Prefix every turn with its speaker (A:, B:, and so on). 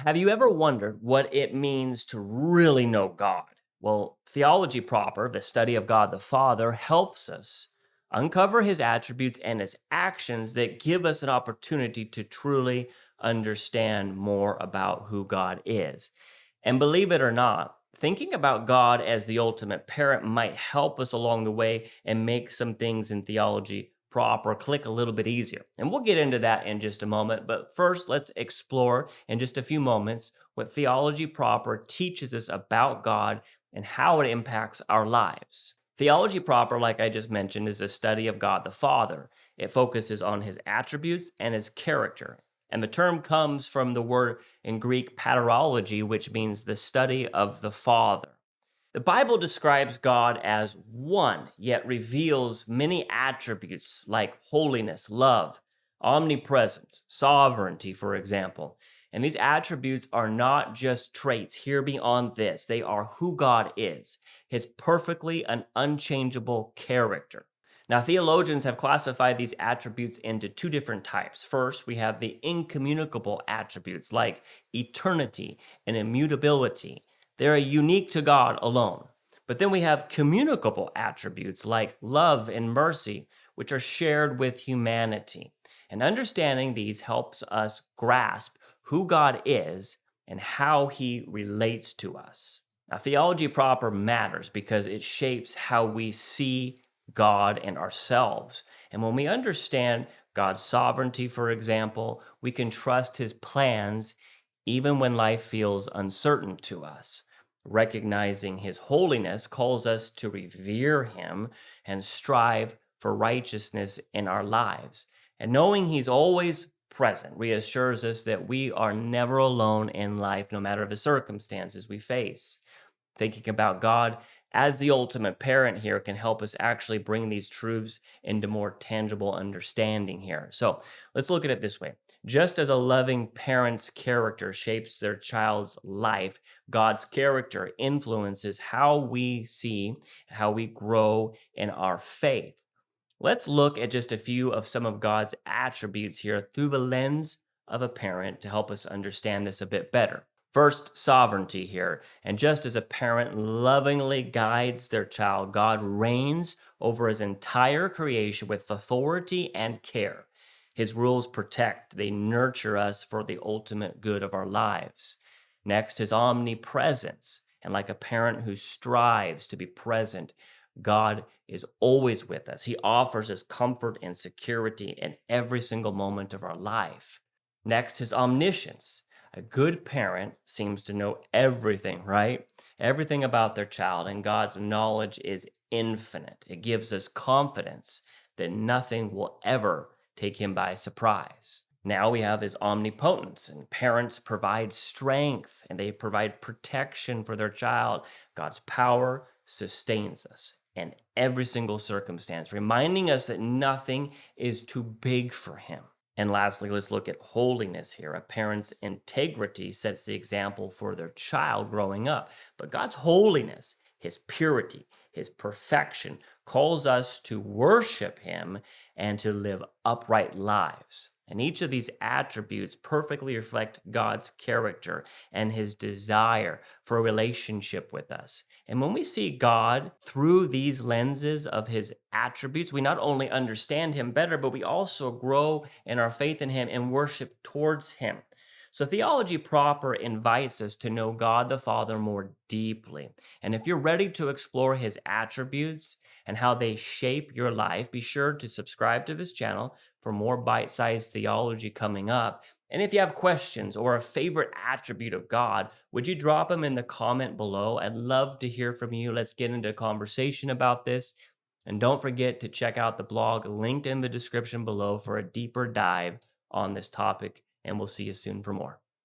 A: Have you ever wondered what it means to really know God? Well, Theology Proper, the study of God the Father, helps us uncover his attributes and his actions that give us an opportunity to truly understand more about who God is. And believe it or not, thinking about God as the ultimate parent might help us along the way and make some things in theology proper click a little bit easier. And we'll get into that in just a moment. But first, let's explore in just a few moments what theology proper teaches us about God and how it impacts our lives. Theology proper, like I just mentioned, is a study of God the Father. It focuses on his attributes and his character. And the term comes from the word in Greek paterology, which means the study of the Father. The Bible describes God as one, yet reveals many attributes like holiness, love, omnipresence, sovereignty, for example. And these attributes are not just traits here beyond this. They are who God is, his perfectly and unchangeable character. Now, theologians have classified these attributes into two different types. First, we have the incommunicable attributes like eternity and immutability. They're unique to God alone. But then we have communicable attributes like love and mercy, which are shared with humanity. And understanding these helps us grasp who God is and how he relates to us. Now, theology proper matters because it shapes how we see God and ourselves. And when we understand God's sovereignty, for example, we can trust his plans even when life feels uncertain to us. Recognizing his holiness calls us to revere him and strive for righteousness in our lives. And knowing he's always present reassures us that we are never alone in life, no matter the circumstances we face. Thinking about God as the ultimate parent here can help us actually bring these truths into more tangible understanding here. So let's look at it this way. Just as a loving parent's character shapes their child's life, God's character influences how we see, how we grow in our faith. Let's look at just a few of some of God's attributes here through the lens of a parent to help us understand this a bit better. First, sovereignty here. And just as a parent lovingly guides their child, God reigns over his entire creation with authority and care. His rules protect, they nurture us for the ultimate good of our lives. Next, his omnipresence. And like a parent who strives to be present, God is always with us. He offers us comfort and security in every single moment of our life. Next, his omniscience. A good parent seems to know everything, right? Everything about their child, and God's knowledge is infinite. It gives us confidence that nothing will ever take him by surprise. Now we have his omnipotence, and parents provide strength and they provide protection for their child. God's power sustains us in every single circumstance, reminding us that nothing is too big for him. And lastly, let's look at holiness here. A parent's integrity sets the example for their child growing up. But God's holiness, his purity, his perfection, calls us to worship him and to live upright lives. And each of these attributes perfectly reflect God's character and his desire for a relationship with us. And when we see God through these lenses of his attributes, we not only understand him better, but we also grow in our faith in him and worship towards him. So theology proper invites us to know God the Father more deeply. And if you're ready to explore his attributes and how they shape your life, be sure to subscribe to this channel for more bite-sized theology coming up. And if you have questions or a favorite attribute of God, would you drop them in the comment below? I'd love to hear from you. Let's get into a conversation about this. And don't forget to check out the blog linked in the description below for a deeper dive on this topic. And we'll see you soon for more.